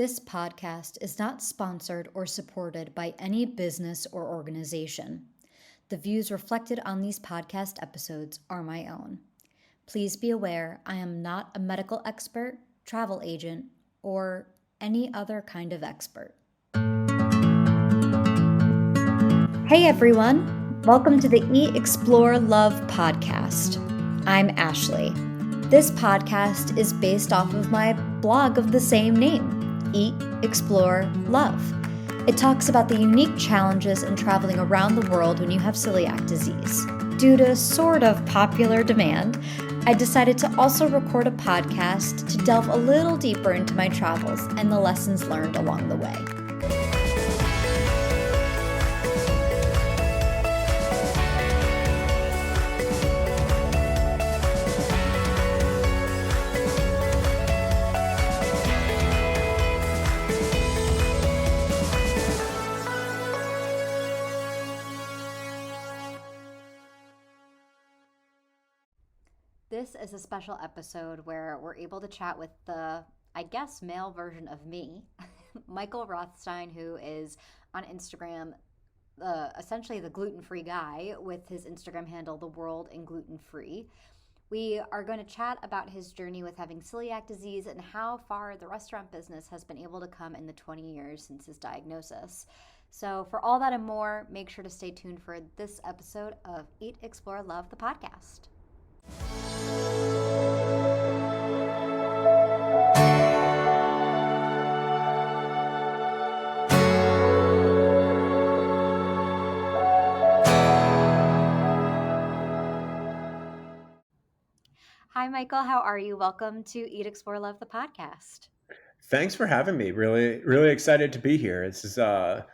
This podcast is not sponsored or supported by any business or organization. The views reflected on these podcast episodes are my own. Please be aware I am not a medical expert, travel agent, or any other kind of expert. Hey everyone! Welcome to the Eat, Explore, Love podcast. I'm Ashley. This podcast is based off of my blog of the same name, Eat, Explore, Love. It talks about the unique challenges in traveling around the world when you have celiac disease. Due to sort of popular demand, I decided to also record a podcast to delve a little deeper into my travels and the lessons learned along the way. This is a special episode where we're able to chat with the, male version of me, Michael Rothstein, who is on Instagram, essentially the gluten-free guy with his Instagram handle, The World in Gluten Free. We are going to chat about his journey with having celiac disease and how far the restaurant business has been able to come in the 20 years since his diagnosis. So for all that and more, make sure to stay tuned for this episode of Eat, Explore, Love, the podcast. Hi, Michael. How are you? Welcome to Eat, Explore, Love, the podcast. Thanks for having me. Really excited to be here. This is, as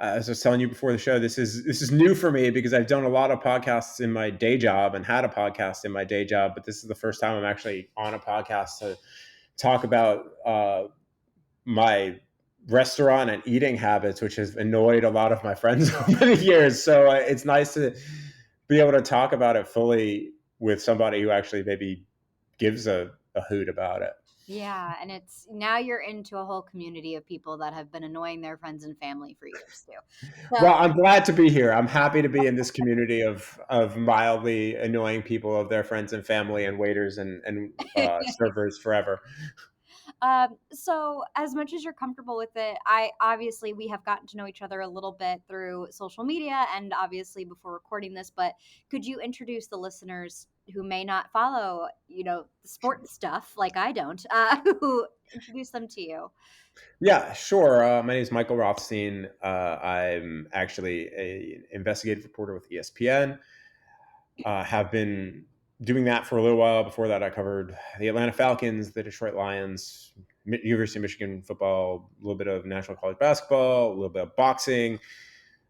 I was telling you before the show, this is new for me because I've done a lot of podcasts in my day job and had a podcast in my day job, but this is the first time I'm actually on a podcast to talk about my restaurant and eating habits, which has annoyed a lot of my friends over the years. So it's nice to be able to talk about it fully with somebody who actually maybe gives a hoot about it. Yeah, and it's now you're into a whole community of people that have been annoying their friends and family for years too. Well, So I'm glad to be here. I'm happy to be in this community of mildly annoying people, of their friends and family and waiters and servers forever. So as much as you're comfortable with it, we have gotten to know each other a little bit through social media and obviously before recording this, but could you introduce the listeners who may not follow, the sports stuff like I don't, who introduce them to you? Yeah, sure. My name is Michael Rothstein. I'm actually an investigative reporter with ESPN. Have been doing that for a little while. Before that, I covered the Atlanta Falcons, the Detroit Lions, University of Michigan football, a little bit of National College basketball, a little bit of boxing.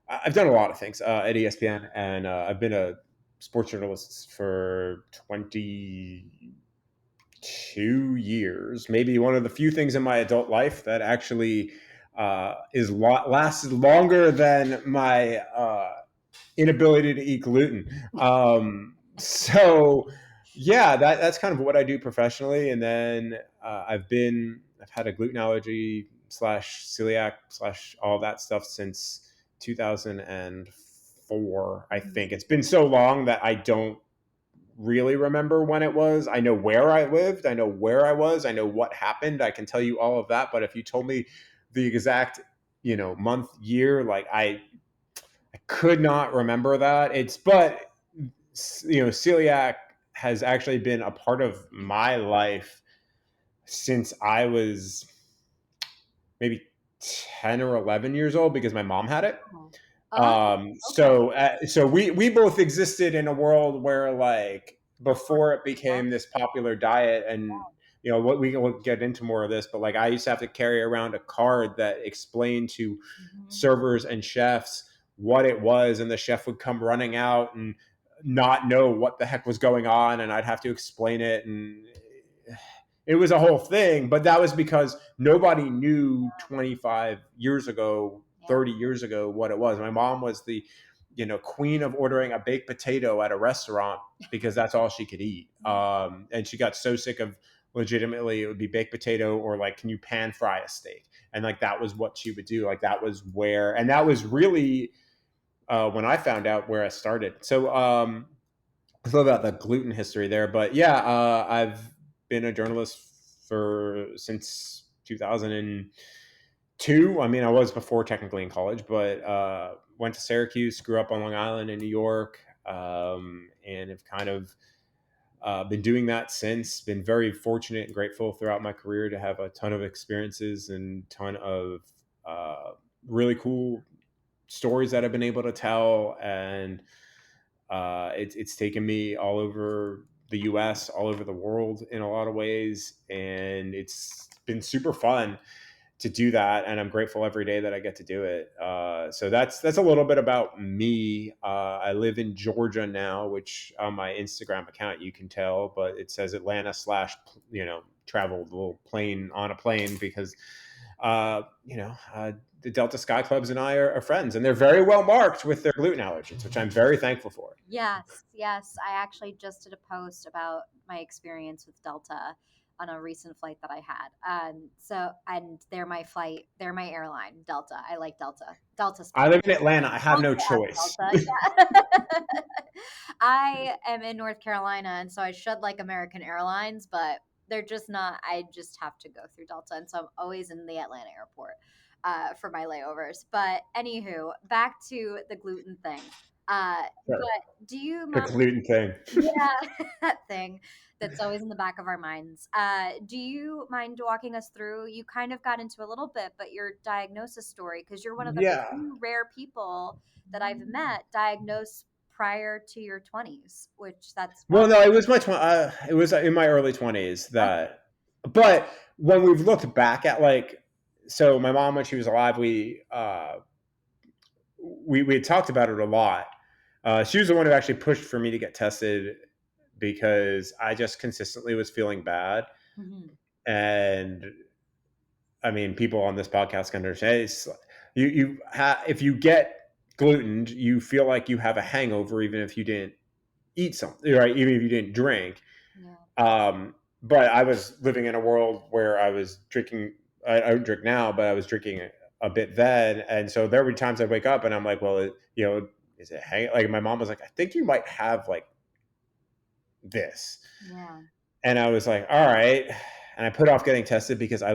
I've done a lot of things at ESPN, and I've been a sports journalist for 22 years. Maybe one of the few things in my adult life that actually lasted longer than my inability to eat gluten. So yeah, that's kind of what I do professionally. And then I've had a gluten allergy slash celiac slash all that stuff since 2004. I think it's been so long that I don't really remember when it was. I know where I lived. I know where I was. I know what happened. I can tell you all of that. But if you told me the exact, month, year, like I could not remember that. But celiac has actually been a part of my life since I was maybe 10 or 11 years old because my mom had it. Okay. So we both existed in a world where, like, before it became this popular diet, and what we will get into more of this, but like I used to have to carry around a card that explained to servers and chefs what it was, and the chef would come running out and not know what the heck was going on, and I'd have to explain it, and it was a whole thing. But that was because nobody knew 25 years ago, 30 years ago, what it was. My mom was the queen of ordering a baked potato at a restaurant because that's all she could eat. And she got so sick of legitimately it would be baked potato or like, can you pan fry a steak? And like that was what she would do. Like that was where, and that was really when I found out where I started. So I thought about the gluten history there, but yeah, I've been a journalist for since 2002. I mean, I was before technically in college, but went to Syracuse, grew up on Long Island in New York, and have kind of been doing that since. Been very fortunate and grateful throughout my career to have a ton of experiences and ton of really cool stories that I've been able to tell. And it's taken me all over the US, all over the world in a lot of ways. And it's been super fun to do that, and I'm grateful every day that I get to do it. So that's a little bit about me. I live in Georgia now, which on my Instagram account you can tell, but it says Atlanta slash traveled a little plane on a plane because the Delta Sky Clubs and I are friends, and they're very well marked with their gluten allergens, which I'm very thankful for. Yes, yes. I actually just did a post about my experience with Delta on a recent flight that I had. And they're my airline, Delta. I like Delta. Delta I live in specifically. Atlanta. I have no choice. Delta, yeah. I am in North Carolina, and so I should like American Airlines, but they're just not. I just have to go through Delta, and so I'm always in the Atlanta airport for my layovers. But anywho, back to the gluten thing. Sure. But do you The mind? gluten thing. Yeah, that thing that's always in the back of our minds. Do you mind walking us through? You kind of got into a little bit, but your diagnosis story, because you're one of the Yeah. few rare people that I've met diagnosed prior to your 20s, which that's Well, wild. no, it was it was in my early 20s that, but when we've looked back at like, so my mom when she was alive, we had talked about it a lot. She was the one who actually pushed for me to get tested because I just consistently was feeling bad, Mhm. and I mean, people on this podcast can understand. If you get glutened, you feel like you have a hangover, even if you didn't eat something, right? Even if you didn't drink. Yeah. But I was living in a world where I was drinking. I don't drink now, but I was drinking a bit then, and so there were times I'd wake up and I'm like, well, is it hang? Like my mom was like, I think you might have like this, Yeah. and I was like, all right. And I put off getting tested because I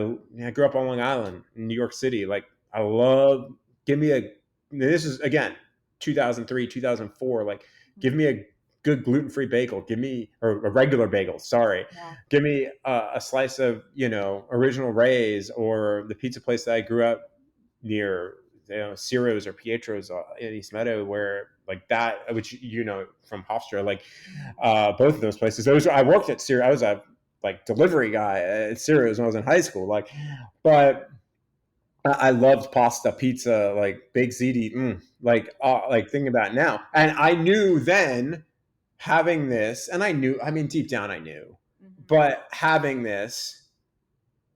grew up on Long Island, in New York City. Like I love, give me a, this is again, 2003, 2004. Like give Mhm. me a good gluten-free bagel. Give me, or a regular bagel. Sorry. Yeah. Give me a slice of, Original Ray's or the pizza place that I grew up near, Ciro's or Pietro's in East Meadow, where like that, which from Hofstra, like Mhm. both of those places. I worked at Ciro. I was a like delivery guy at Ciro's when I was in high school. Like, but I loved pasta, pizza, like baked ziti. Like thinking about it now, and I knew then having this, and I knew. I mean, deep down, I knew, Mhm. but having this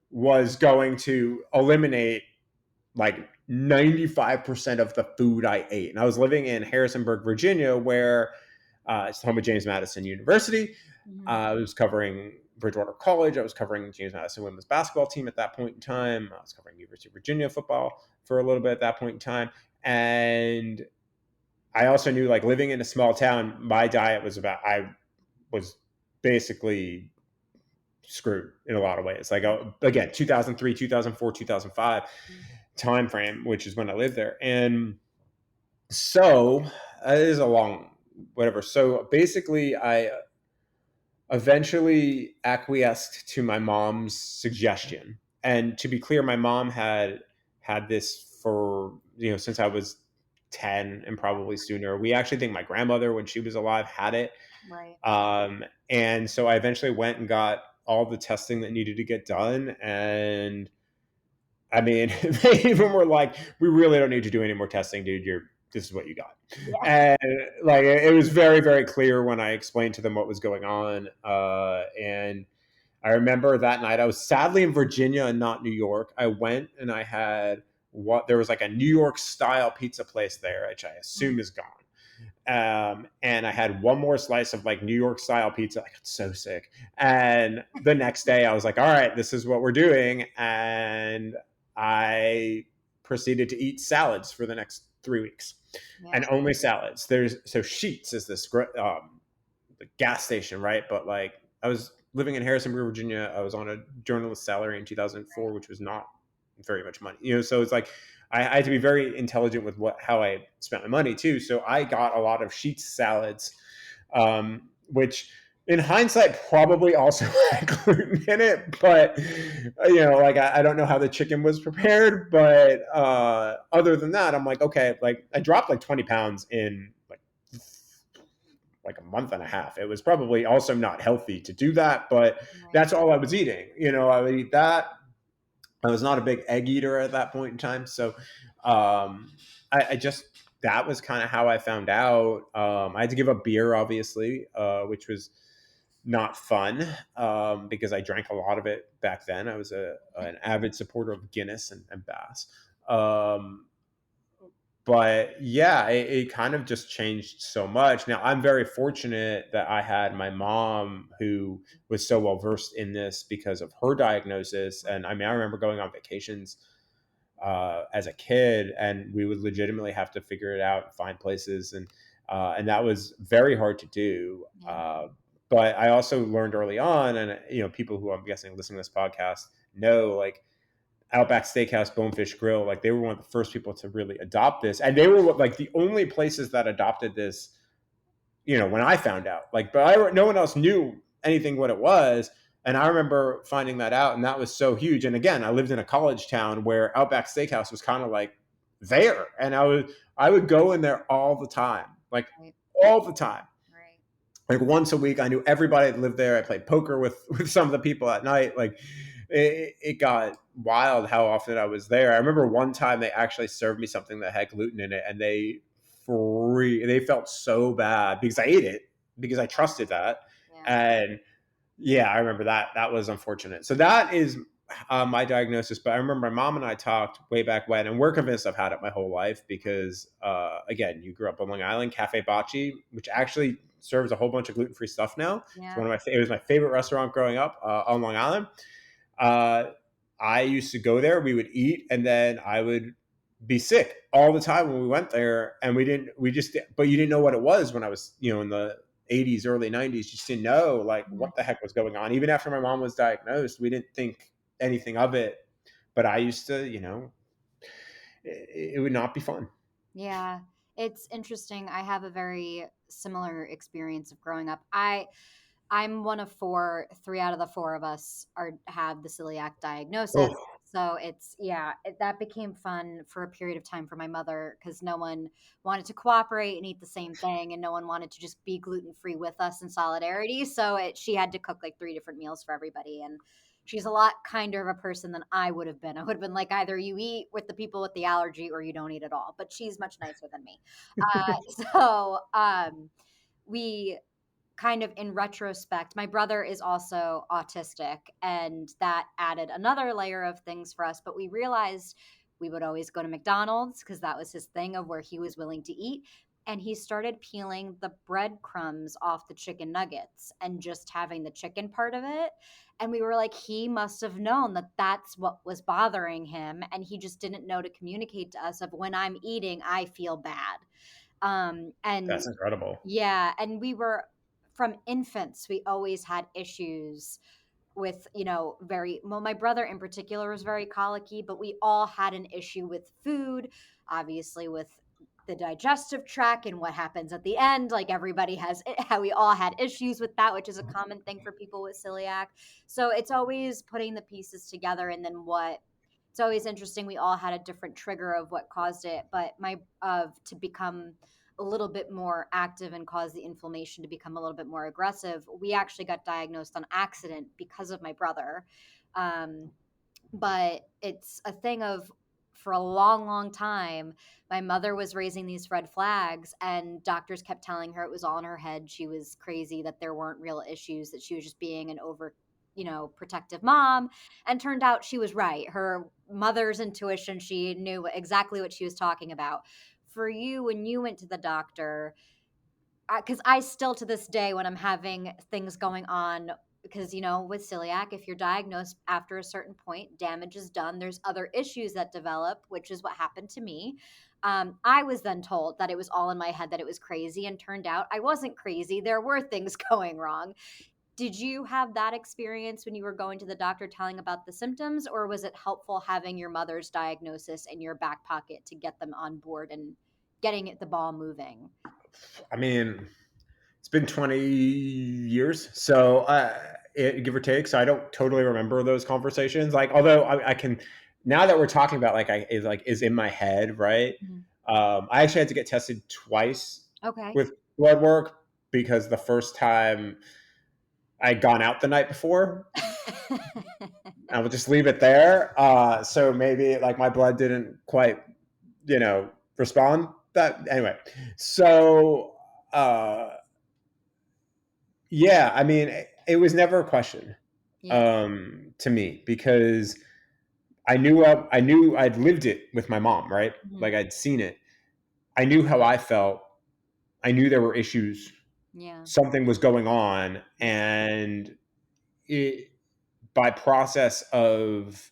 was going to eliminate like 95% of the food I ate. And I was living in Harrisonburg, Virginia, where it's home of James Madison University. Mhm. I was covering Bridgewater College. I was covering James Madison women's basketball team at that point in time. I was covering University of Virginia football for a little bit at that point in time. And I also knew, like, living in a small town, my diet was I was basically screwed in a lot of ways. Like, again, 2003, 2004, 2005 Mhm. time frame, which is when I lived there. And so it is a long whatever. So basically, I eventually acquiesced to my mom's suggestion. And to be clear, my mom had this for, since I was 10 and probably sooner. We actually think my grandmother, when she was alive, had it. Right. And so I eventually went and got all the testing that needed to get done. And I mean, they even were like, "We really don't need to do any more testing, dude. This is what you got." Yeah. And like, it was very, very clear when I explained to them what was going on. And I remember that night I was sadly in Virginia and not New York. I went and I had what there was like a New York style pizza place there, which I assume Mhm. is gone. And I had one more slice of like New York style pizza. I got so sick. And the next day I was like, all right, this is what we're doing. And I proceeded to eat salads for the next 3 weeks, Yeah. and only salads. So Sheets is this the gas station, right? But like I was living in Harrisonburg, Virginia. I was on a journalist salary in 2004, which was not very much money, So it's like I had to be very intelligent with how I spent my money too. So I got a lot of Sheets salads, which in hindsight probably also had gluten in it, but like I don't know how the chicken was prepared, but other than that, I'm like, okay, like I dropped like 20 pounds in like a month and a half. It was probably also not healthy to do that, but Right. that's all I was eating. I would eat that. I was not a big egg eater at that point in time. So I just, that was kind of how I found out. I had to give up beer, obviously, which was not fun because I drank a lot of it back then. I was an avid supporter of Guinness and Bass. But yeah, it kind of just changed so much. Now, I'm very fortunate that I had my mom who was so well versed in this because of her diagnosis. And I mean, I remember going on vacations as a kid, and we would legitimately have to figure it out and find places, and that was very hard to do. Yeah. But I also learned early on, and people who I'm guessing listening to this podcast know, like Outback Steakhouse, Bonefish Grill, like they were one of the first people to really adopt this, and they were like the only places that adopted this. When I found out, like, but no one else knew anything what it was, and I remember finding that out, and that was so huge. And again, I lived in a college town where Outback Steakhouse was kind of like there, and I would go in there all the time, like Right. all the time, Right. like once a week. I knew everybody that lived there. I played poker with some of the people at night. Like it got wild how often I was there. I remember one time they actually served me something that had gluten in it, and they felt so bad because I ate it because I trusted that. Yeah. And yeah, I remember that. That was unfortunate. So that is my diagnosis. But I remember my mom and I talked way back when, and we're convinced I've had it my whole life because, again, you grew up on Long Island, Cafe Bocce, which actually serves a whole bunch of gluten free stuff now. It's Yeah. one of it was my favorite restaurant growing up on Long Island. Uh, I used to go there. We would eat, and then I would be sick all the time when we went there, and but you didn't know what it was when I was, in the 80s, early 90s. You just didn't know like Mhm. what the heck was going on. Even after my mom was diagnosed, we didn't think anything of it. But I used to, it would not be fun. Yeah. It's interesting. I have a very similar experience of growing up. I'm one of four. Three out of the four of us have the celiac diagnosis. Oh, So that became fun for a period of time for my mother because no one wanted to cooperate and eat the same thing, and no one wanted to just be gluten free with us in solidarity. So she had to cook like three different meals for everybody, and she's a lot kinder of a person than I would have been. I would have been like, either you eat with the people with the allergy or you don't eat at all. But she's much nicer than me. We kind of in retrospect, my brother is also autistic, and that added another layer of things for us. But we realized we would always go to McDonald's because that was his thing of where he was willing to eat. And he started peeling the breadcrumbs off the chicken nuggets and just having the chicken part of it. And we were like, he must have known that that's what was bothering him. And he just didn't know to communicate to us of when I'm eating, I feel bad. And that's incredible. yeah, and we were from infants, we always had issues with, very well, my brother in particular was very colicky, but we all had an issue with food, obviously with the digestive tract and what happens at the end. Like everybody has how we all had issues with that, which is a common thing for people with celiac. So it's always putting the pieces together, and then what it's always interesting. We all had a different trigger of what caused it, but my of to become a little bit more active and cause the inflammation to become a little bit more aggressive. We actually got diagnosed on accident because of my brother. Um, but it's a thing of, for a long, long time, my mother was raising these red flags, and doctors kept telling her it was all in her head. She was crazy, that there weren't real issues, that she was just being an over, protective mom. And turned out she was right. Her mother's intuition, she knew exactly what she was talking about. For you, when you went to the doctor, because I still to this day, when I'm having things going on, because with celiac, if you're diagnosed after a certain point, damage is done. There's other issues that develop, which is what happened to me. I was then told that it was all in my head, that it was crazy, and turned out I wasn't crazy. There were things going wrong. Did you have that experience when you were going to the doctor telling about the symptoms, or was it helpful having your mother's diagnosis in your back pocket to get them on board and getting the ball moving? I mean, it's been 20 years, so give or take. So I don't totally remember those conversations. Like, although I can, now that we're talking about like is in my head, right? Mhm. I actually had to get tested twice Okay. with blood work because the first time I'd gone out the night before. I will just leave it there. So maybe like my blood didn't quite, respond. That anyway. So yeah, I mean, it was never a question Yeah. to me because I knew I'd lived it with my mom, right? Mhm. Like I'd seen it. I knew how I felt. I knew there were issues. Yeah. Something was going on, Yeah. and it, by process of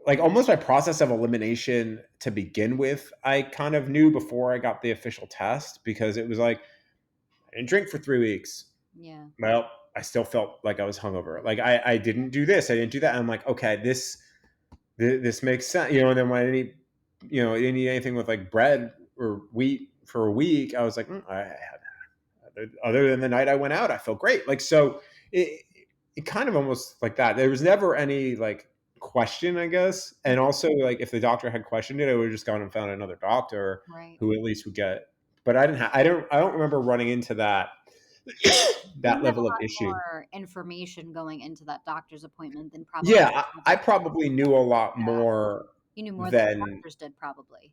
like almost by process of elimination to begin with, I kind of knew before I got the official test because it was like I didn't drink for 3 weeks. Yeah. Well, I still felt like I was hungover. Like I didn't do this, I didn't do that. And I'm like, okay, this makes sense, And then when I didn't eat, I didn't eat anything with like bread or wheat for a week, I was like, I had other than the night I went out, I felt great. Like so, it kind of almost like that. There was never any like question, I guess. And also, like if the doctor had questioned it, I would have just gone and found another doctor Right. who at least would get. But I didn't. I don't remember running into that You that had a level of lot issue. more information going into that doctor's appointment than probably Yeah, the I average. probably knew a lot more You knew more than the than doctors did probably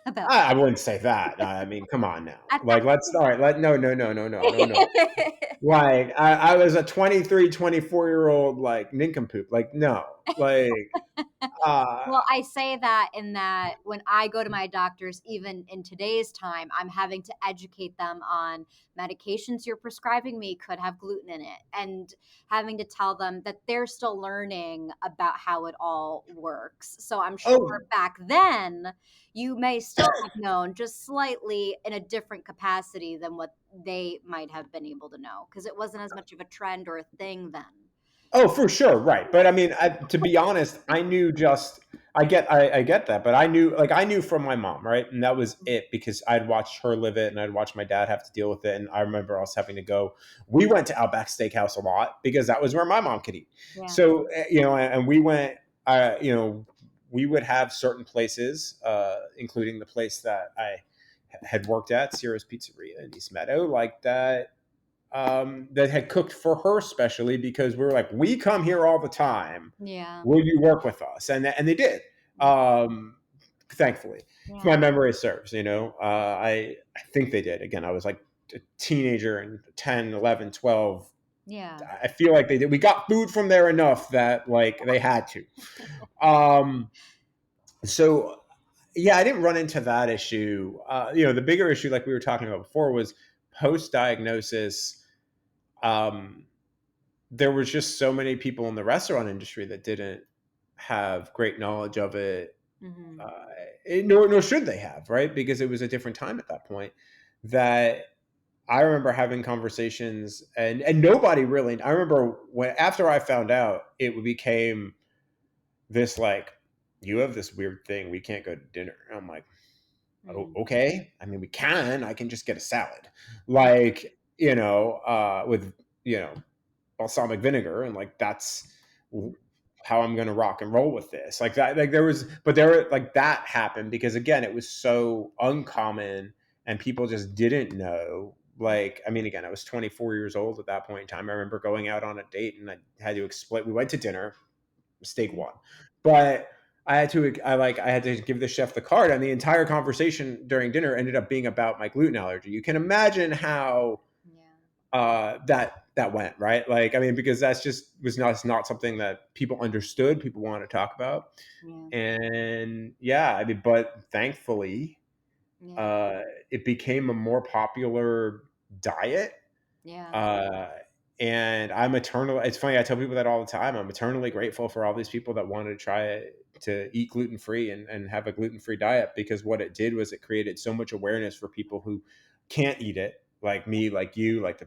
about I wouldn't say that. I mean, come on now. at Like, let's all right. Let no, no, no, no, no, no, no. that. Like, I was a 23, 24-year old like nincompoop. Like, no, like, uh, Well, I say that in that when I go to my doctors, even in today's time, I'm having to educate them on medications you're prescribing me could have gluten in it, and having to tell them that they're still learning about how it all works. So I'm sure oh, back then you may still have known just slightly in a different capacity than what they might have been able to know, because it wasn't as much of a trend or a thing then. oh, for sure, right. But I mean, to be honest, I knew just I get that, but I knew from my mom, right, and that was it because I'd watched her live it, and I'd watched my dad have to deal with it, and I remember us having to go. We went to Outback Steakhouse a lot because that was where my mom could eat. Yeah. So and we went. We would have certain places, including the place that I had worked at, Ciro's Pizzeria in East Meadow, like that that had cooked for her specially because we were like, we come here all the time. Yeah. Will you work with us? And they did. Um, Thankfully, if Yeah. my memory serves, I think they did. Again, I was like a teenager and 10, 11, 12. Yeah. I feel like they did. We got food from there enough that like they had to. Um, so yeah, I didn't run into that issue. The bigger issue, like we were talking about before, was post diagnosis. Um, there was just so many people in the restaurant industry that didn't have great knowledge of it. Hmm. Uh, nor should they have, right? Because it was a different time at that point. That I remember having conversations, and nobody really. I remember when after I found out, it became this like, you have this weird thing. We can't go to dinner. I'm like, oh, Mm. okay. I mean, we can. I can just get a salad, like with you know balsamic vinegar, and like that's how I'm going to rock and roll with this. Like that, like there were like that happened because again, it was so uncommon and people just didn't know. Like, I mean, again, I was 24 years old at that point in time. I remember going out on a date and I had to explain. We went to dinner, mistake one, but I had to give the chef the card, and the entire conversation during dinner ended up being about my gluten allergy. You can imagine how Yeah. that went, right? Like, I mean, because that's just was not something that people understood, people wanted to talk about. Yeah. And yeah, I mean, but thankfully, Yeah. uh, it became a more popular. diet. Yeah. Uh, and I'm eternal. It's funny. I tell people that all the time. I'm eternally grateful for all these people that wanted to try to eat gluten free and have a gluten free diet, because what it did was it created so much awareness for people who can't eat it, like me, like you, like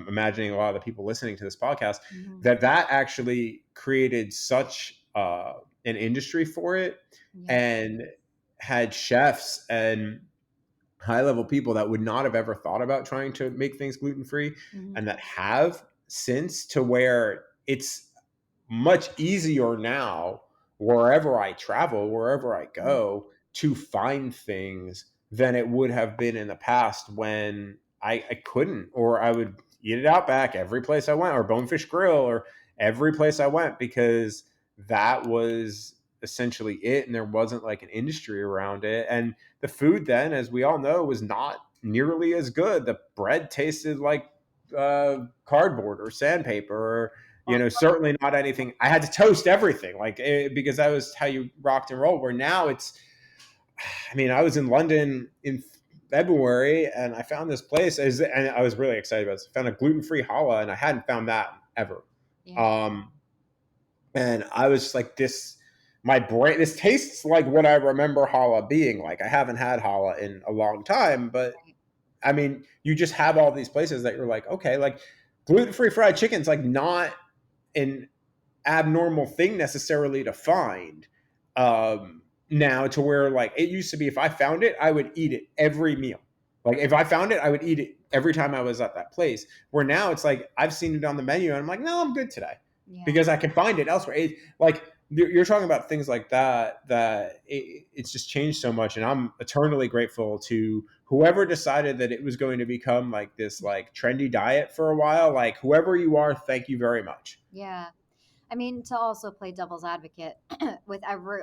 imagining a lot of the people listening to this podcast, Hmm. that actually created such an industry for it, Yeah. and had chefs and high level people that would not have ever thought about trying to make things gluten free, Hmm. and that have since, to where it's much easier now wherever I travel, wherever I go, to find things than it would have been in the past when I couldn't, or I would eat it out back every place I went, or Bonefish Grill, or every place I went, because that was essentially it. And there wasn't like an industry around it. And the food then, as we all know, was not nearly as good. The bread tasted like cardboard or sandpaper, or Or, certainly not anything. I had to toast everything, like because that was how you rocked and rolled. Where now it's, I mean, I was in London in February and I found this place, and I was really excited about it. I found a gluten free challah, and I hadn't found that ever. yeah. Um, and I was like, my brain, this tastes like what I remember challah being like. I haven't had challah in a long time, but Right. I mean, you just have all these places that you're like, okay, like gluten free fried chicken's like not an abnormal thing necessarily to find now, to where like it used to be, if I found it, I would eat it every meal. Like if I found it, I would eat it every time I was at that place. Where now it's like I've seen it on the menu and I'm like, no, I'm good today, Yeah. because I can find it elsewhere. Like you're talking about things like that, it's just changed so much. And I'm eternally grateful to whoever decided that it was going to become like this like trendy diet for a while. Like whoever you are, thank you very much. Yeah. I mean, to also play devil's advocate, with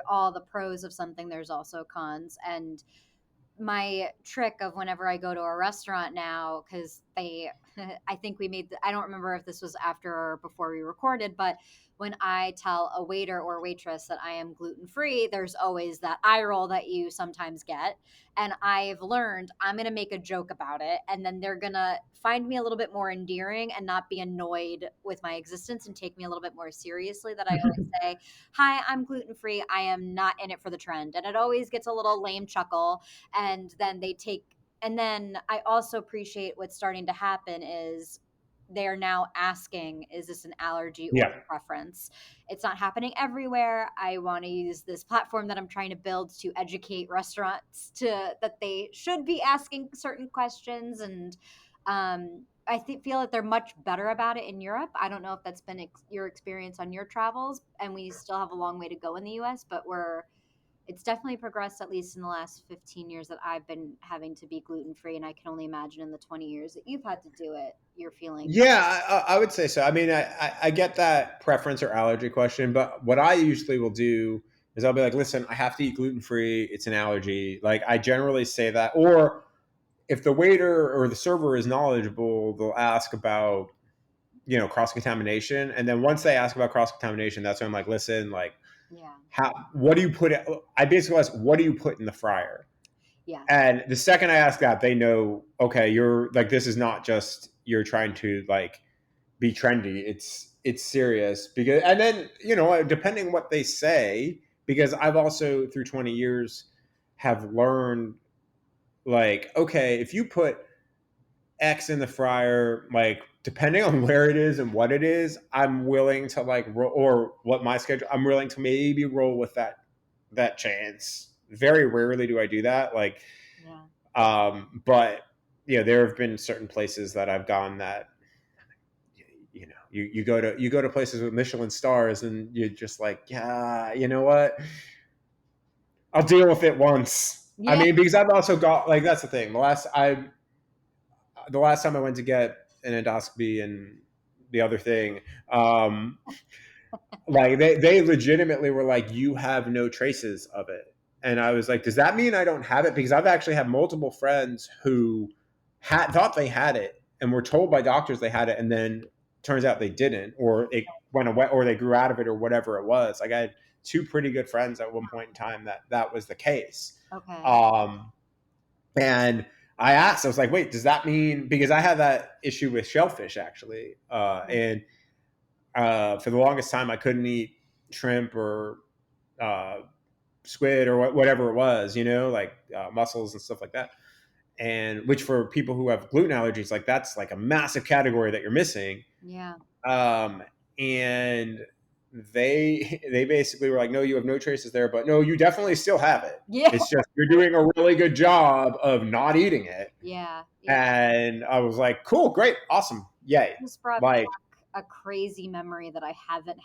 all the pros of something, there's also cons. And my trick of whenever I go to a restaurant now, because I think I don't remember if this was after or before we recorded, but when I tell a waiter or waitress that I am gluten free, there's always that eye roll that you sometimes get. And I've learned I'm going to make a joke about it. And then they're going to find me a little bit more endearing and not be annoyed with my existence and take me a little bit more seriously. That I always say, hi, I'm gluten free. I am not in it for the trend. And it always gets a little lame chuckle. And then and then I also appreciate what's starting to happen is they're now asking, is this an allergy or Yeah. a preference? It's not happening everywhere. I want to use this platform that I'm trying to build to educate restaurants that they should be asking certain questions. And feel that they're much better about it in Europe. I don't know if that's been your experience on your travels, and we still have a long way to go in the US, but it's definitely progressed, at least in the last 15 years that I've been having to be gluten free. And I can only imagine in the 20 years that you've had to do it, you're feeling. Yeah, I would say so. I mean, I get that preference or allergy question, but what I usually will do is I'll be like, listen, I have to eat gluten free. It's an allergy. Like I generally say that, or if the waiter or the server is knowledgeable, they'll ask about cross contamination, and then once they ask about cross contamination, that's when I'm like, listen, like Yeah. what do you put? I basically ask, what do you put in the fryer? Yeah. And the second I ask that, they know, okay, you're like, this is not just you're trying to like be trendy. It's serious. Because, and then depending what they say, because I've also through 20 years have learned, like, okay, if you put X in the fryer, like depending on where it is and what it is, I'm willing to like or what my schedule, I'm willing to maybe roll with that chance. Very rarely do I do that. Like, Yeah. but there have been certain places that I've gone that you go to places with Michelin stars, and you're just like, yeah, you know what? I'll deal with it once. I Yeah. mean, because I've also got, like, that's the thing. The last time I went to get an endoscopy and the other thing, um, like they legitimately were like, you have no traces of it. And I was like, does that mean I don't have it? Because I've actually had multiple friends who thought they had it and were told by doctors they had it, and then turns out they didn't, or it went away, or they grew out of it, or whatever it was. Like I had two pretty good friends at one point in time that was the case. Okay. Um, and I asked, I was like, wait, does that mean, because I had that issue with shellfish actually. And for the longest time, I couldn't eat shrimp or uh, squid or whatever it was, like mussels and stuff like that. And which for people who have gluten allergies, like that's like a massive category that you're missing. Yeah. Um, and they basically were like, no, you have no traces there, but no, you definitely still have it. Yeah. It's just you're doing a really good job of not eating it. Yeah. Yeah. And I was like, cool, great, awesome, yay. Just brought Like, a crazy memory that I haven't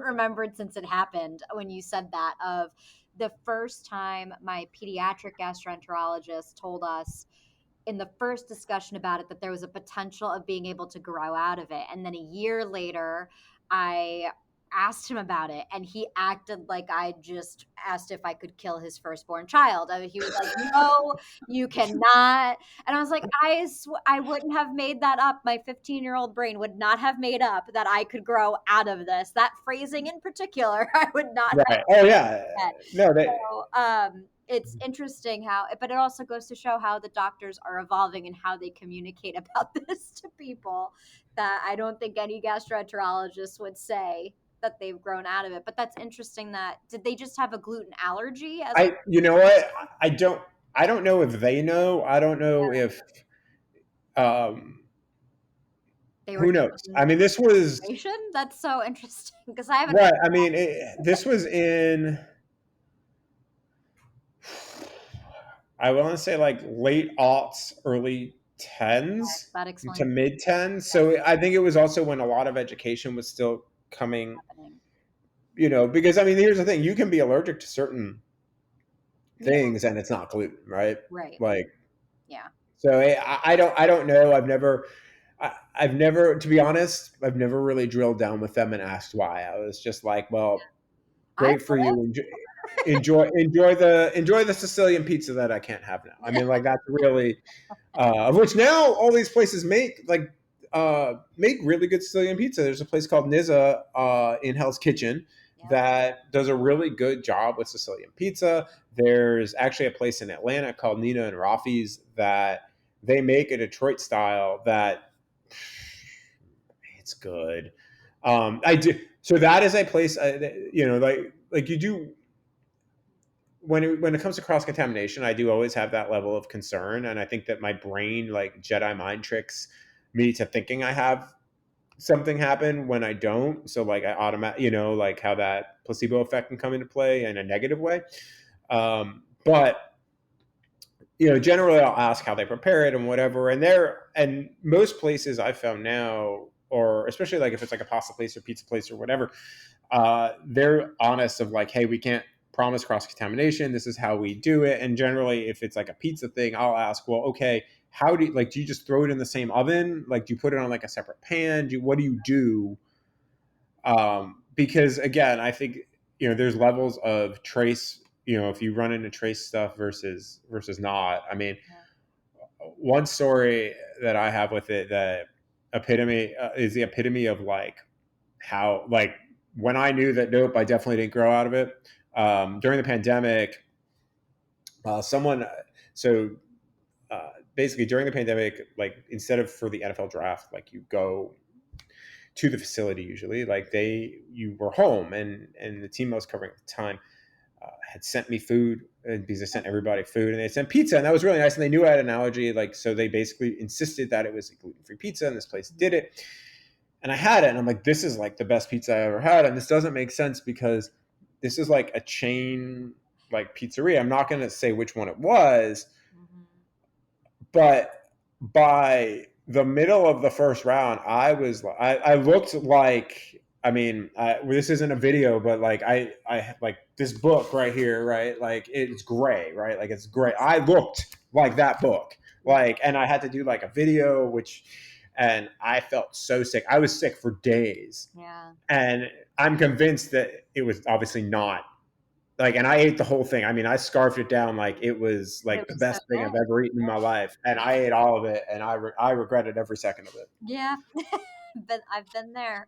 remembered since it happened when you said that, of the first time my pediatric gastroenterologist told us in the first discussion about it that there was a potential of being able to grow out of it. And then a year later, I asked him about it and he acted like I just asked if I could kill his firstborn child. He was like, "No, you cannot." And I was like, I wouldn't have made that up. My 15-year-old brain would not have made up that I could grow out of this. That phrasing in particular, I would not have right, oh yeah, said. no, So, it's interesting how, but it also goes to show how the doctors are evolving and how they communicate about this to people, that I don't think any gastroenterologist would say that they've grown out of it. But that's interesting. That did they just have a gluten allergy as you know what, I don't know if they know, I don't know if um they were who knows, given I mean, this was information? That's so interesting because I haven't right, heard I mean, this was in, I want to say like late aughts, early that. tens That to explains mid tens. So I think it was also when a lot of education was still coming, happening. because I mean, here's the thing: you can be allergic to certain Yeah, things, and it's not gluten, right? right. Like, Yeah. so I don't know. I've never, to be honest, I've never really drilled down with them and asked why. I was just like, well, I great for you. Enjoy the Sicilian pizza that I can't have now. I mean, like that's really of which now all these places make really good Sicilian pizza. There's a place called Nizza in Hell's Kitchen yeah. that does a really good job with Sicilian pizza. There's actually a place in Atlanta called Nina and Rafi's that they make a Detroit style that it's good. I do. So that is a place, like you do when it comes to cross contamination, I do always have that level of concern, and I think that my brain like Jedi mind tricks me to thinking I have something happen when I don't. So like I like how that placebo effect can come into play in a negative way. But generally I'll ask how they prepare it and whatever, and most places I've found now, or especially like if it's like a pasta place or pizza place or whatever, they're honest of like, hey, we can't promise cross contamination. This is how we do it. And generally, if it's like a pizza thing, I'll ask, well, okay, how do you just throw it in the same oven? Like, do you put it on like a separate pan? What do you do? Because again, I think there's levels of trace. If you run into trace stuff versus not. I mean, one story that I have with it that epitome is the epitome of like how like when I knew that nope, I definitely didn't grow out of it. During the pandemic, someone so basically during the pandemic, like instead of for the NFL draft, like you go to the facility usually, like you were home, and the team I was covering at the time had sent me food because they sent everybody food, and they sent pizza, and that was really nice. And they knew I had an allergy, like so they basically insisted that it was a gluten-free pizza, and this place did it. And I had it, and I'm like, this is like the best pizza I ever had. And this doesn't make sense because this is like a chain like pizzeria. I'm not going to say which one it was, Mhm. but by the middle of the first round, I looked like, I mean, this isn't a video, but like I like this book right here, right? Like it's gray, right? Like it's gray. I looked like that book, like, and I had to do like a video, and I felt so sick. I was sick for days, Yeah. and I'm convinced that it was obviously not like, and I ate the whole thing. I mean, I scarfed it down like it was It like the was so best thing I've good. ever eaten in my life, and I ate all of it, and I regretted every second of it. Yeah. I've been there.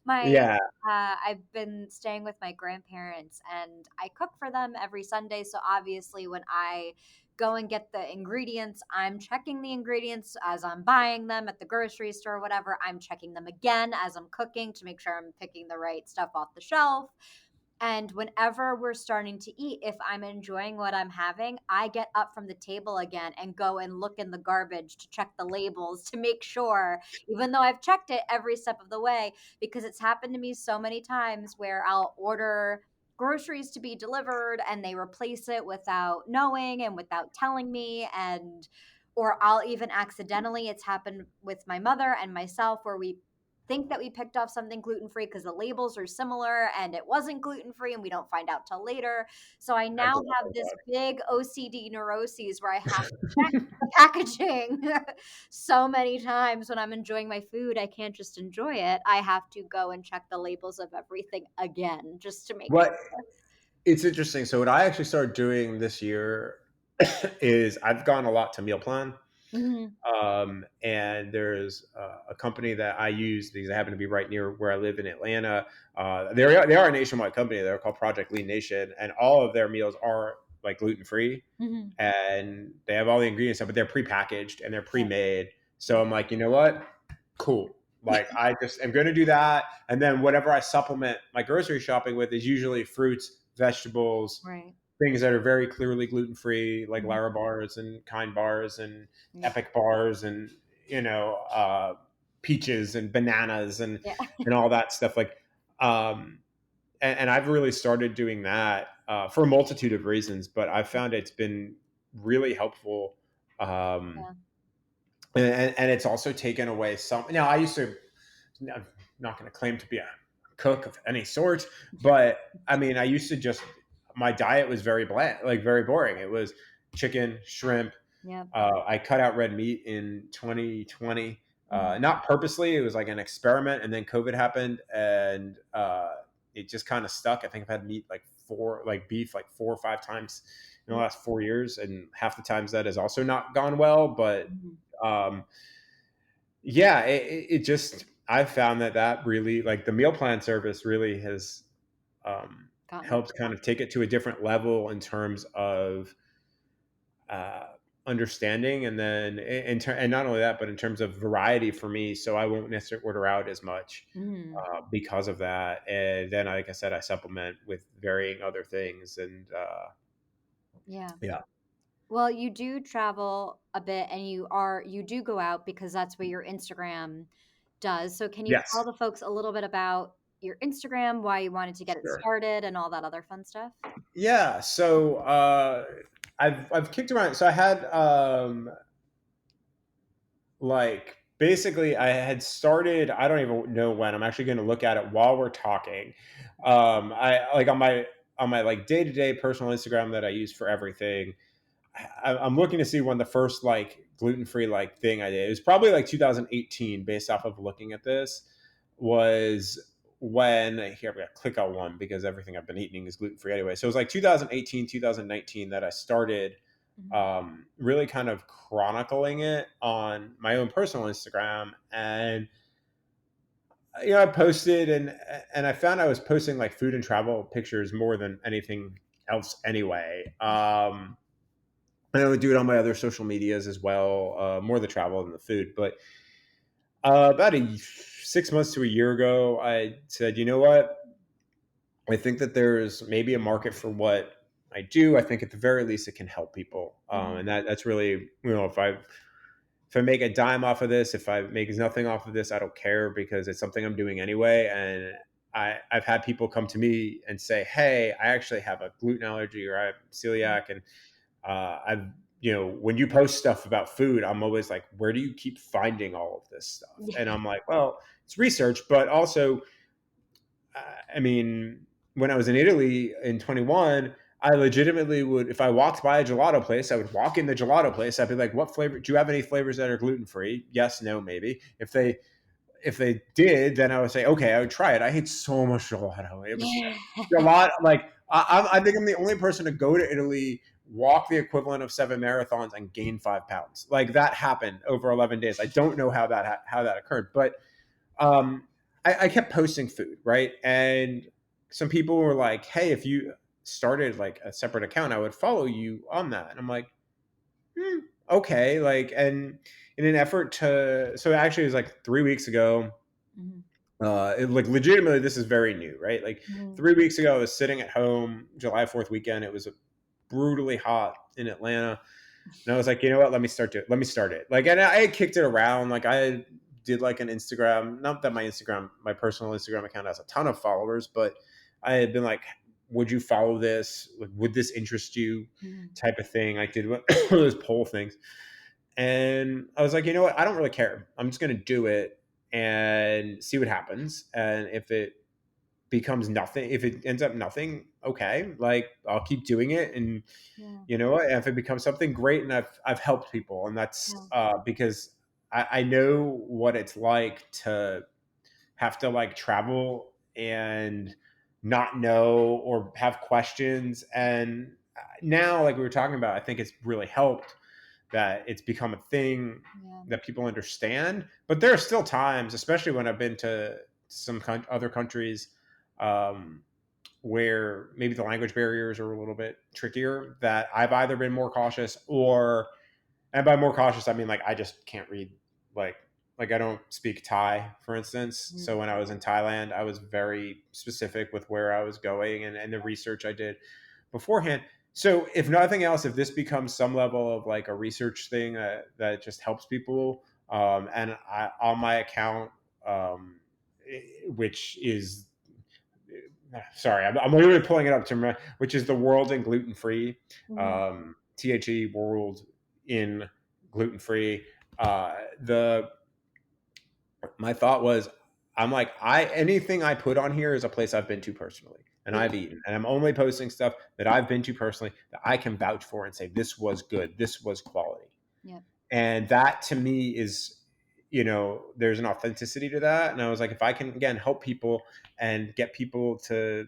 My Yeah. I've been staying with my grandparents and I cook for them every Sunday. So obviously, when I go and get the ingredients, I'm checking the ingredients as I'm buying them at the grocery store, or whatever. I'm checking them again as I'm cooking to make sure I'm picking the right stuff off the shelf. And whenever we're starting to eat, if I'm enjoying what I'm having, I get up from the table again and go and look in the garbage to check the labels to make sure, even though I've checked it every step of the way, because it's happened to me so many times where I'll order groceries to be delivered and they replace it without knowing and without telling me. And or I'll even accidentally, it's happened with my mother and myself where we think that we picked off something gluten free because the labels are similar and it wasn't gluten free and we don't find out till later. So I I now forgot have about this that. big OCD neuroses where I have to check the packaging so many times when I'm enjoying my food. I can't just enjoy it. I have to go and check the labels of everything again just to make What sure. It's interesting. So what I actually started doing this year is I've gone a lot to meal plan. Mhm. And there's a company that I use because I happen to be right near where I live in Atlanta. They are a nationwide company. They're called Project Lean Nation, and all of their meals are like gluten free, Mhm. and they have all the ingredients, but they're pre-packaged and they're Yeah. pre-made. So Yeah. I'm like, you know what? Cool. Like I just am going to do that, and then whatever I supplement my grocery shopping with is usually fruits, vegetables, Right. things that are very clearly gluten free, like Mhm. Lara bars and Kind bars and Yep. Epic bars and you know peaches and bananas Yeah. and all that stuff. Like, um, and I've really started doing that for a multitude of reasons, but I've found it's been really helpful. Um, Yeah. and it's also taken away some. Now, I used to, I'm not going to claim to be a cook of any sort, but I mean, I used to just, my diet was very bland, like very boring. It was chicken, shrimp. Yep. I cut out red meat in 2020, Mhm. not purposely. It was like an experiment, and then COVID happened, and it just kind of stuck. I think I've had meat like beef, like 4 or 5 times in the Yep. last 4 years, and half the times that has also not gone well. But Mhm. um, yeah, it just I've found that really like the meal plan service really has Gotten it. helped kind of take it to a different level in terms of uh, understanding, and then and not only that, but in terms of variety for me. So I won't necessarily order out as much Mhm. because of that. And then, like I said, I supplement with varying other things, and Yeah. yeah, Well, you do travel a bit and you do go out because that's what your Instagram does. So can you tell yes, the folks a little bit about your Instagram, why you wanted to get it sure. started and all that other fun stuff? Yeah, so I've kicked around. So I had like basically I had started. I don't even know when. I'm actually going to look at it while we're talking. I like on my like day to day personal Instagram that I use for everything. I'm looking to see when the first like gluten free like thing I did. It was probably like 2018, based off of looking at this. Was when here I'm gonna click on one because everything I've been eating is gluten free anyway. So it was like 2018, 2019 that I started Mhm. really kind of chronicling it on my own personal Instagram. And you know, I posted and I found I was posting like food and travel pictures more than anything else anyway. And I would do it on my other social medias as well, more the travel than the food. But about 6 months to a year ago, I said, you know what? I think that there's maybe a market for what I do. I think at the very least it can help people, Mhm. and that's really if I make a dime off of this, if I make nothing off of this, I don't care because it's something I'm doing anyway. And I've had people come to me and say, "Hey, I actually have a gluten allergy or I have Mhm. celiac," and I've you know when you post stuff about food, I'm always like, "Where do you keep finding all of this stuff?" And Yeah. I'm like, "Well, it's research, but also, I mean, when I was in Italy in 21." I legitimately would, if I walked by a gelato place, I would walk in the gelato place. I'd be like, "What flavor? Do you have any flavors that are gluten free?" Yes, no, maybe. If they did, then I would say, okay, I would try it. I hate so much gelato. It was Yeah. a lot. Like I think I'm the only person to go to Italy, walk the equivalent of 7 marathons, and gain 5 pounds. Like that happened over 11 days. I don't know how that occurred, but um, I kept posting food, right? And some people were like, "Hey, if you started like a separate account, I would follow you on that." And I'm like, hmm, okay, like, and in an effort to, so actually it was like 3 weeks ago. Mm-hmm. Like legitimately, this is very new, right? Like Mm-hmm. 3 weeks ago, I was sitting at home, July 4th weekend. It was brutally hot in Atlanta. And I was like, you know what? Let me start it. Like, and I had kicked it around. Like, I did like an Instagram. Not that my personal Instagram account has a ton of followers, but I had been like, would you follow this? Like, would this interest you? Mm-hmm. Type of thing. I did one of those poll things, and I was like, you know what? I don't really care. I'm just going to do it and see what happens. And if it becomes nothing, if it ends up nothing, okay, like I'll keep doing it. And Yeah. you know what, if it becomes something great, and I've helped people, and that's Yeah. because I know what it's like to have to like travel and not know or have questions. And now, like we were talking about, I think it's really helped that it's become a thing Yeah. that people understand. But there are still times, especially when I've been to some other countries, um, where maybe the language barriers are a little bit trickier, that I've either been more cautious, or, and by more cautious I mean like I just can't read, like like I don't speak Thai, for instance. So Mm-hmm. when I was in Thailand, I was very specific with where I was going, and the research I did beforehand. So if nothing else, if this becomes some level of like a research thing that just helps people, and on my account, um, which is, sorry, I'm literally pulling it up to remember, which is the World in Gluten Free, Mm-hmm. THE World in Gluten Free. The My thought was, I'm like, I anything I put on here is a place I've been to personally, and Yeah. I've eaten, and I'm only posting stuff that I've been to personally that I can vouch for and say this was good, this was quality. Yeah. And that to me is, there's an authenticity to that. And I was like, if I can again help people and get people to,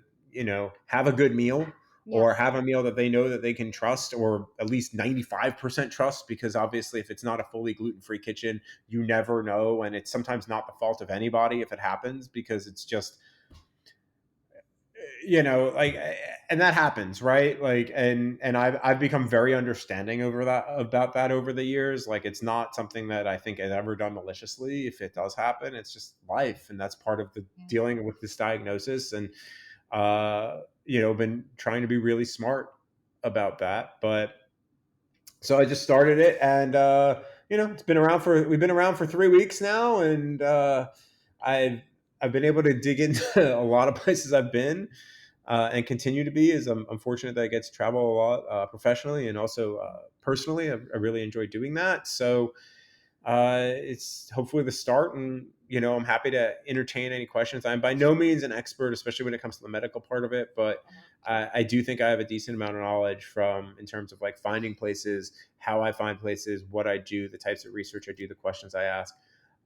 have a good meal, Yeah. or have a meal that they know that they can trust, or at least 95% trust, because obviously if it's not a fully gluten-free kitchen, you never know. And it's sometimes not the fault of anybody if it happens, because it's just, like, and that happens, right? Like, and I've become very understanding over that about that over the years. Like, it's not something that I think I've ever done maliciously. If it does happen, it's just life, and that's part of the Yeah. dealing with this diagnosis. And been trying to be really smart about that. But so I just started it, and we've been around for 3 weeks now, and I've I've been able to dig into a lot of places I've been, and continue to be. Is I'm fortunate that I get to travel a lot, professionally and also personally. I really enjoy doing that. So it's hopefully the start, and I'm happy to entertain any questions. I'm by no means an expert, especially when it comes to the medical part of it, but I do think I have a decent amount of knowledge from in terms of like finding places, how I find places, what I do, the types of research I do, the questions I ask,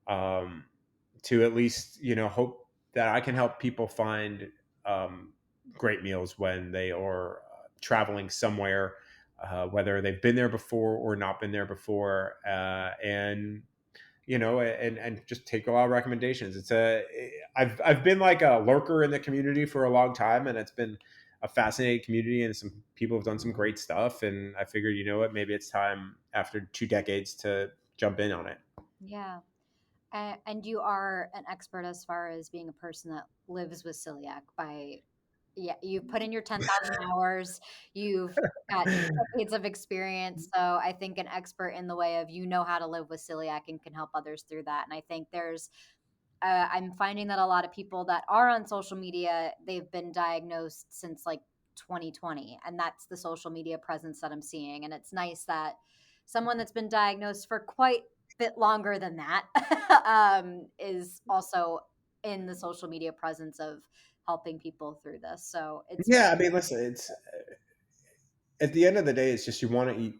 um, to at least hope that I can help people find um, great meals when they are traveling somewhere, whether they've been there before or not been there before, and and just take a lot of recommendations. I've been like a lurker in the community for a long time, and it's been a fascinating community, and some people have done some great stuff. And I figured, maybe it's time after 2 decades to jump in on it. Yeah. And you are an expert as far as being a person that lives with celiac by, yeah, you've put in your 10,000 hours, you've got decades of experience. So I think an expert in the way of, how to live with celiac and can help others through that. And I think I'm finding that a lot of people that are on social media, they've been diagnosed since like 2020, and that's the social media presence that I'm seeing. And it's nice that someone that's been diagnosed for quite a bit longer than that is also in the social media presence of helping people through this. So it's Yeah, I mean, listen, it's at the end of the day, it's just you want to eat.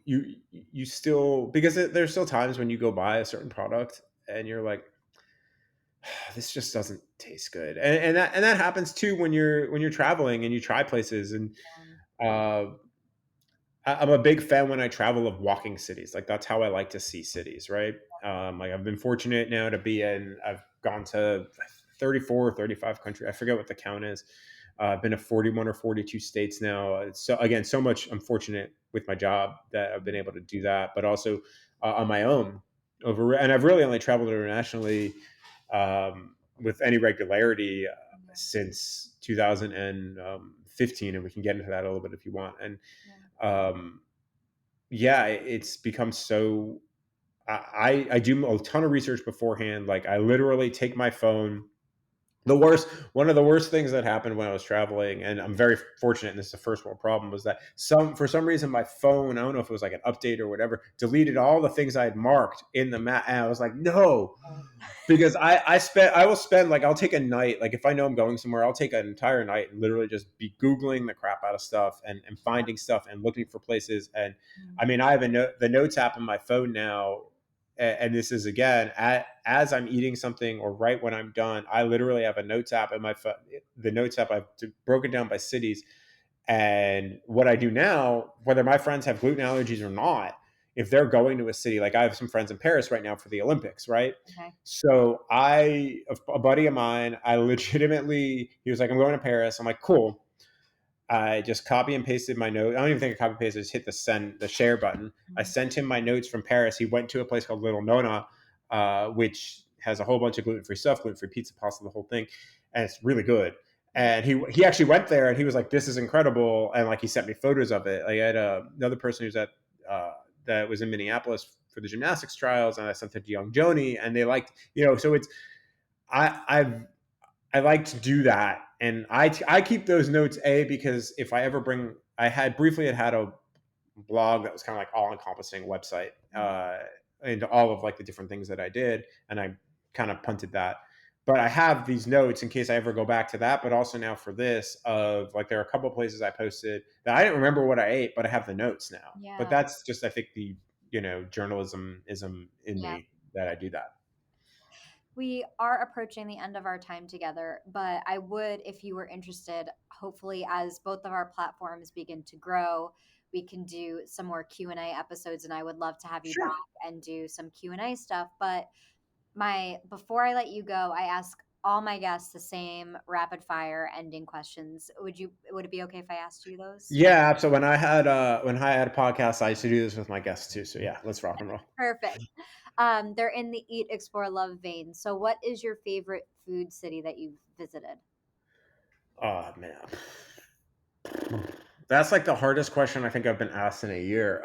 You still, because there's still times when you go buy a certain product and you're like, this just doesn't taste good, and that happens too when you're traveling and you try places. And uh, I'm a big fan when I travel of walking cities. Like, that's how I like to see cities, right? Like I've been fortunate now to be in. I've gone to 34 or 35 countries. I forget what the count is. I've been to 41 or 42 states now. So again, so much. I'm fortunate with my job that I've been able to do that, but also on my own over. And I've really only traveled internationally with any regularity Yeah. since 2015, and we can get into that a little bit if you want. And um, yeah, it's become so. I do a ton of research beforehand. Like I literally take my phone. One of the worst things that happened when I was traveling, and I'm very fortunate, and this is the first world problem, was that for some reason my phone, I don't know if it was like an update or whatever, deleted all the things I had marked in the map, and I was like, no, because I will spend like I'll take a night, like if I know I'm going somewhere, I'll take an entire night and literally just be googling the crap out of stuff and finding stuff and looking for places. And I mean, I have the notes app in my phone now, and this is again as I'm eating something or right when I'm done, I literally have a notes app in my phone. The notes app I've broken down by cities, and what I do now, whether my friends have gluten allergies or not, if they're going to a city, like I have some friends in Paris right now for the Olympics, right? Okay. So a buddy of mine, I legitimately, he was like, I'm going to Paris. I'm like, cool. I just copy and pasted my note. I don't even think I copy and pasted. I just hit the share button. I Mhm. sent him my notes from Paris. He went to a place called Little Nona, which has a whole bunch of gluten free stuff, gluten free pizza, pasta, the whole thing, and it's really good. Yeah. And he actually went there and he was like, "This is incredible," and like he sent me photos of it. Like, I had another person who's at that was in Minneapolis for the gymnastics trials, and I sent it to Young Joni, and they liked, so it's I've I like to do that, and I keep those notes because if I ever I had briefly had a blog that was kind of like all encompassing website Mhm. into all of like the different things that I did, and I kind of punted that. But I have these notes in case I ever go back to that. But also now for this, of like there are a couple of places I posted that I didn't remember what I ate, but I have the notes now. But Yeah. that's just, I think, the journalism ism in Yeah. me that I do that. We are approaching the end of our time together, but I would, if you were interested, hopefully as both of our platforms begin to grow, we can do some more Q&A episodes, and I would love to have you back Sure. and do some Q&A stuff. But my before I let you go, I ask all my guests the same rapid fire ending questions. Would it be okay if I asked you those? Yeah, so when I had a podcast, I used to do this with my guests too. So yeah, let's rock and roll. Perfect. They're in the eat, explore, love vein. So what is your favorite food city that you've visited? Oh man, that's like the hardest question I think I've been asked in a year.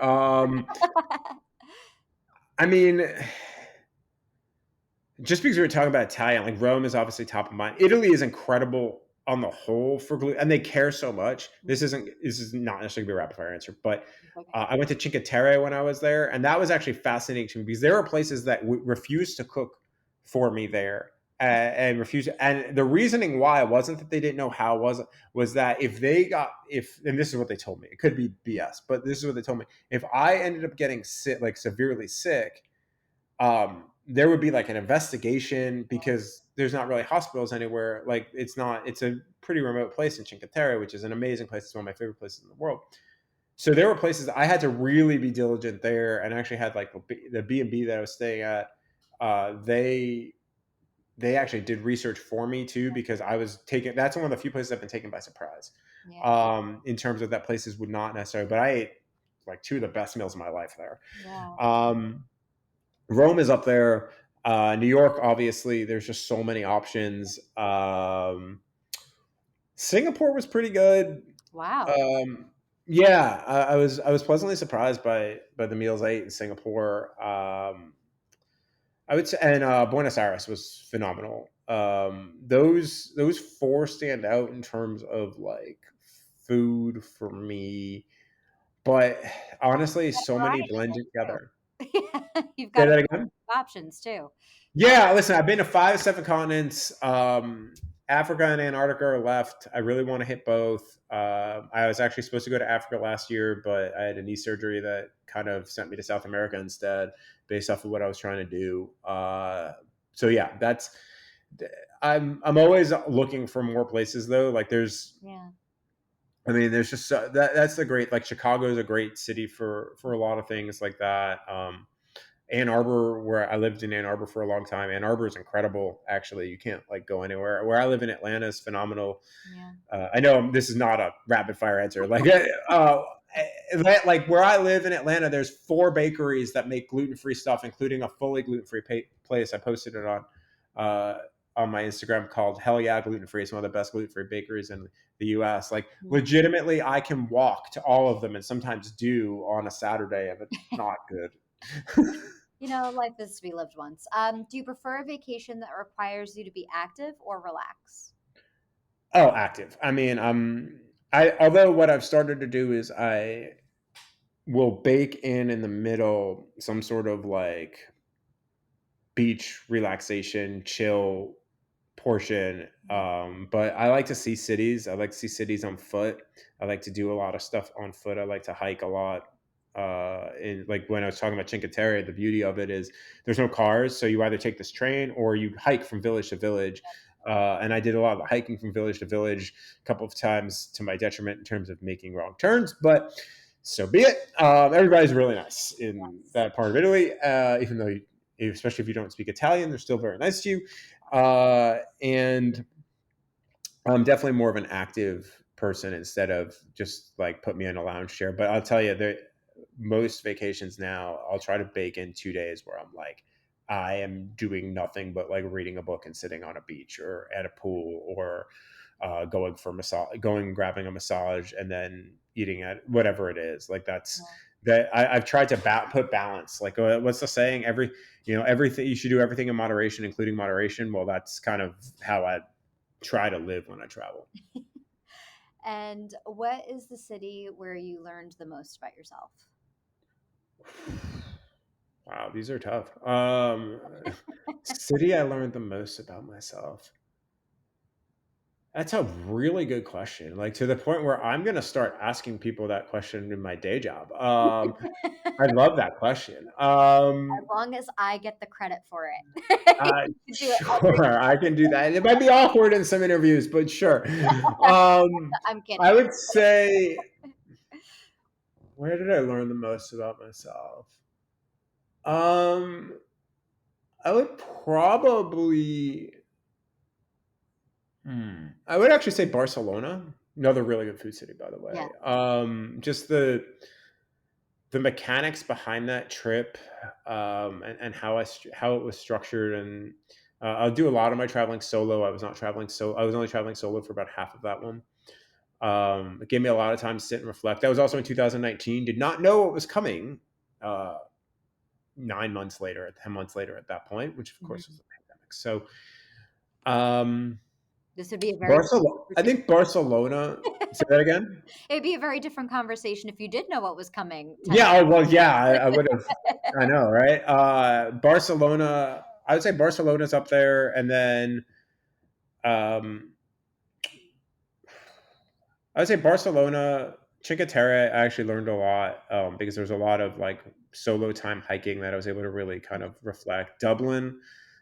I mean, just because we were talking about Italian, like Rome is obviously top of mind. Italy is incredible on the whole for gluten, and they care so much. This is not necessarily a rapid fire answer, but Okay. I went to Cinque Terre when I was there, and that was actually fascinating to me because there are places that refused to cook for me there. And refused, and the reasoning why wasn't that they didn't know how, was that if and this is what they told me, it could be BS, but this is what they told me: if I ended up getting sick, like severely sick, there would be like an investigation because there's not really hospitals anywhere. Like it's a pretty remote place in Cinque Terre, which is an amazing place. It's one of my favorite places in the world. So there were places I had to really be diligent there, and actually had like the B&B that I was staying at. They actually did research for me too, because I was taken. That's one of the few places I've been taken by surprise. Yeah. In terms of that places would not necessarily, but I ate like two of the best meals of my life there. Yeah. Um, Rome is up there. New York, obviously, there's just so many options. Singapore was pretty good. Wow. Um, yeah, I was pleasantly surprised by the meals I ate in Singapore. I would say, and Buenos Aires was phenomenal. Those four stand out in terms of like food for me, but honestly, so many blend together. You've Say got that again. options too. Uh, Yeah, listen, I've been to 7 continents. Africa and Antarctica are left. I really want to hit both. I was actually supposed to go to Africa last year, but I had a knee surgery that kind of sent me to South America instead, based off of what I was trying to do. So yeah, I'm always looking for more places though. Like yeah. there's just that's the great, like Chicago is a great city for a lot of things like that. Ann Arbor, where I lived in Ann Arbor for a long time. Ann Arbor is incredible. Actually, you can't like go anywhere. Where I live in Atlanta is phenomenal. Yeah. I know this is not a rapid fire answer. Like where I live in Atlanta, there's 4 bakeries that make gluten free stuff, including a fully gluten free place. I posted it uh, on my Instagram called Hell Yeah Gluten Free. It's one of the best gluten free bakeries in the U.S. Like legitimately, I can walk to all of them, and sometimes do on a Saturday if it's not good. You know, life is to be lived once. Do you prefer a vacation that requires you to be active or relax? Oh, active. I mean, I although what I've started to do is I will bake in the middle some sort of like beach relaxation, chill portion. But I like to see cities. I like to see cities on foot. I like to do a lot of stuff on foot. I like to hike a lot. And like when I was talking about Cinque Terre, the beauty of it is there's no cars, so you either take this train or you hike from village to village. And I did a lot of hiking from village to village a couple of times to my detriment in terms of making wrong turns, but so be it. Everybody's really nice in Yes. that part of Italy, even though, especially if you don't speak Italian, they're still very nice to you. And I'm definitely more of an active person instead of just like put me in a lounge chair. But I'll tell you, most vacations now, I'll try to bake in 2 days where I'm like, I am doing nothing but like reading a book and sitting on a beach or at a pool or going for massage, going and grabbing a massage and then eating at whatever it is. Like I've tried to put balance. Like what's the saying? Everything, you should do everything in moderation, including moderation. Well, that's kind of how I try to live when I travel. And what is the city where you learned the most about yourself? Wow, these are tough. City I learned the most about myself. That's a really good question. Like to the point where I'm going to start asking people that question in my day job. I love that question. As long as I get the credit for it. You can do it every Sure, I can do that. It might be awkward in some interviews, but sure. I'm I kidding. would say, where did I learn the most about myself? Um, I would probably, I would actually say Barcelona. Another really good food city, by the Yeah. way. Just the mechanics behind that trip, and how it was structured, and I'll do a lot of my traveling solo. I was only traveling solo for about half of that one. It gave me a lot of time to sit and reflect. That was also in 2019. Did not know what was coming. 9 months later, 10 months later, at that point, which of Mhm. course was the pandemic. So, um, This would be a very different Barcelona. I conversation. think Barcelona. Say that again. It'd be a very different conversation if you did know what was coming 10 Yeah. Oh, well, yeah. I would have. I know, right? Barcelona. I would say Barcelona's up there, and then um, I would say Barcelona, Cinque Terre. I actually learned a lot because there was a lot of like solo time hiking that I was able to really kind of reflect. Dublin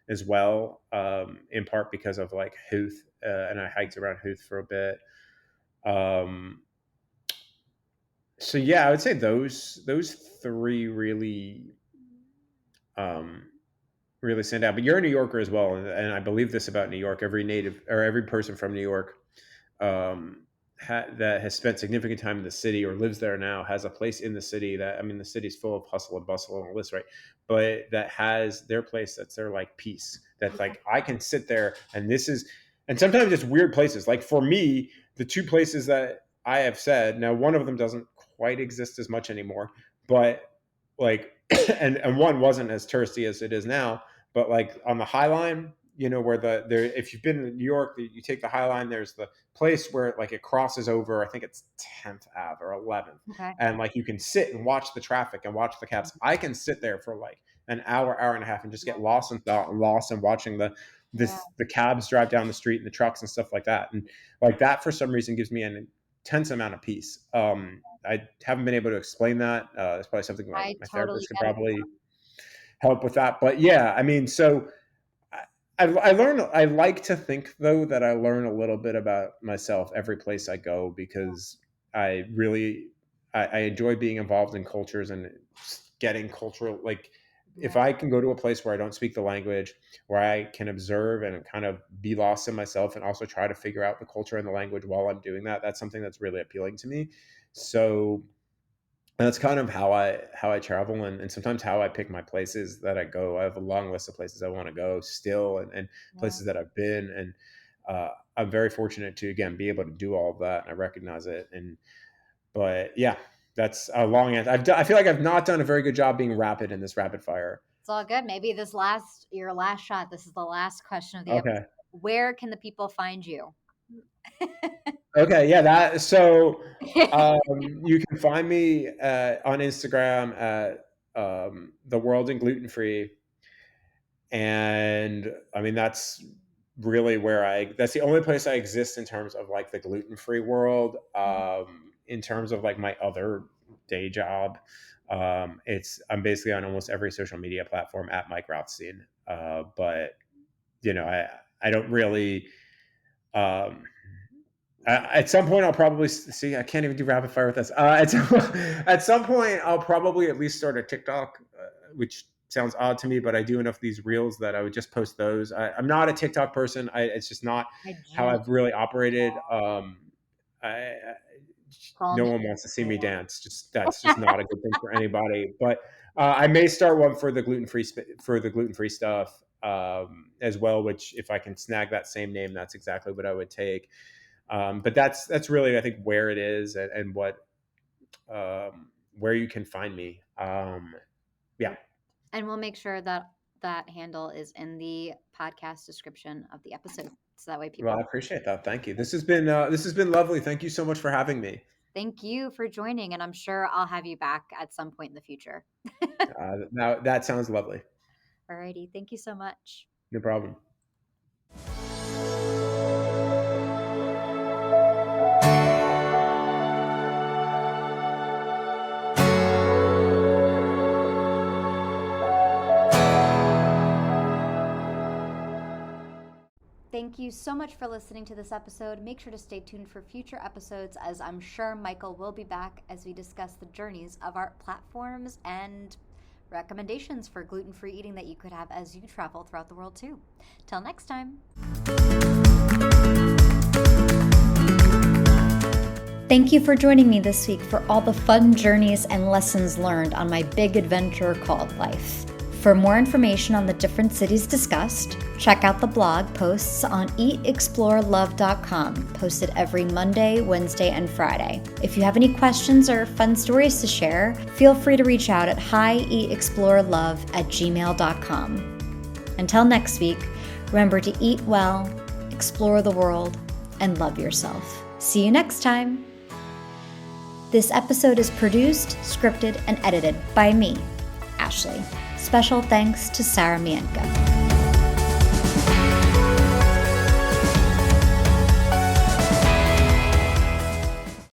as well, in part because of like Hooth, and I hiked around Hooth for a bit. Um, so yeah, I would say those three um, really stand out. But you're a New Yorker as well, and I believe this about New York. Every native or every person from New York um, that has spent significant time in the city or lives there now has a place in the city that, I mean, the city's full of hustle and bustle and all this, right? But that has their place that's their like peace. That's like I can sit there and this is, and sometimes it's weird places. Like for me, the 2 places that I have said now, one of them doesn't quite exist as much anymore, but like, and one wasn't as touristy as it is now, but like on the High Line, where there, if you've been in New York, you take the High Line. There's the place where like it crosses over. I think it's 10th Ave or 11th, Okay. and like you can sit and watch the traffic and watch the cabs. I can sit there for like an hour and a half, and just get lost in thought and lost in watching Yeah. the cabs drive down the street and the trucks and stuff like that. And like that for some reason gives me an intense amount of peace. I haven't been able to explain that. It's probably something I my totally therapist could get it. probably help with that. But yeah, I mean, so I learn. I like to think though that I learn a little bit about myself every place I go because I really I enjoy being involved in cultures and getting cultural like if Yeah. I can go to a place where I don't speak the language, where I can observe and kind of be lost in myself and also try to figure out the culture and the language while I'm doing that, that's something that's really appealing to me. So that's kind of how I travel, and sometimes how I pick my places that I go. I have a long list of places I want to go still, and Yeah. places that I've been, and I'm very fortunate to again be able to do all of that, and I recognize it. And but yeah, that's a long answer. I feel like I've not done a very good job being rapid in this rapid fire. It's all good. Maybe your last shot. This is the last question of the episode. Okay. Where can the people find you? Okay. Yeah. That. So you can find me on Instagram at the World in Gluten Free, and I mean that's really where that's the only place I exist in terms of like the gluten free world. In terms of like my other day job, I'm basically on almost every social media platform at Mike Rothstein. But I don't really. Um, at some point, I'll probably see. I can't even do rapid fire with this. At some point, I'll probably at least start a TikTok, which sounds odd to me, but I do enough of these reels that I would just post those. I'm not a TikTok person. It's just not I how just I've really operated. I, call no me. one wants to see me dance. Just that's just not a good thing for anybody. But I may start one for the gluten free stuff as well. Which if I can snag that same name, that's exactly what I would take. But that's really I think where it is and what where you can find me. Yeah. And we'll make sure that that handle is in the podcast description of the episode, so that way Well, people. I appreciate that. Thank you. This has been lovely. Thank you so much for having me. Thank you for joining, and I'm sure I'll have you back at some point in the future. Now that sounds lovely. Alrighty, thank you so much. No problem. Thank you so much for listening to this episode. Make sure to stay tuned for future episodes, as I'm sure Michael will be back as we discuss the journeys of our platforms and recommendations for gluten-free eating that you could have as you travel throughout the world too. Till next time. Thank you for joining me this week for all the fun journeys and lessons learned on my big adventure called life. For more information on the different cities discussed, check out the blog posts on hieatexplorelove.com, posted every Monday, Wednesday, and Friday. If you have any questions or fun stories to share, feel free to reach out at hieatexplorelove@gmail.com. Until next week, remember to eat well, explore the world, and love yourself. See you next time. This episode is produced, scripted, and edited by me, Ashley. Special thanks to Sarah Mientka.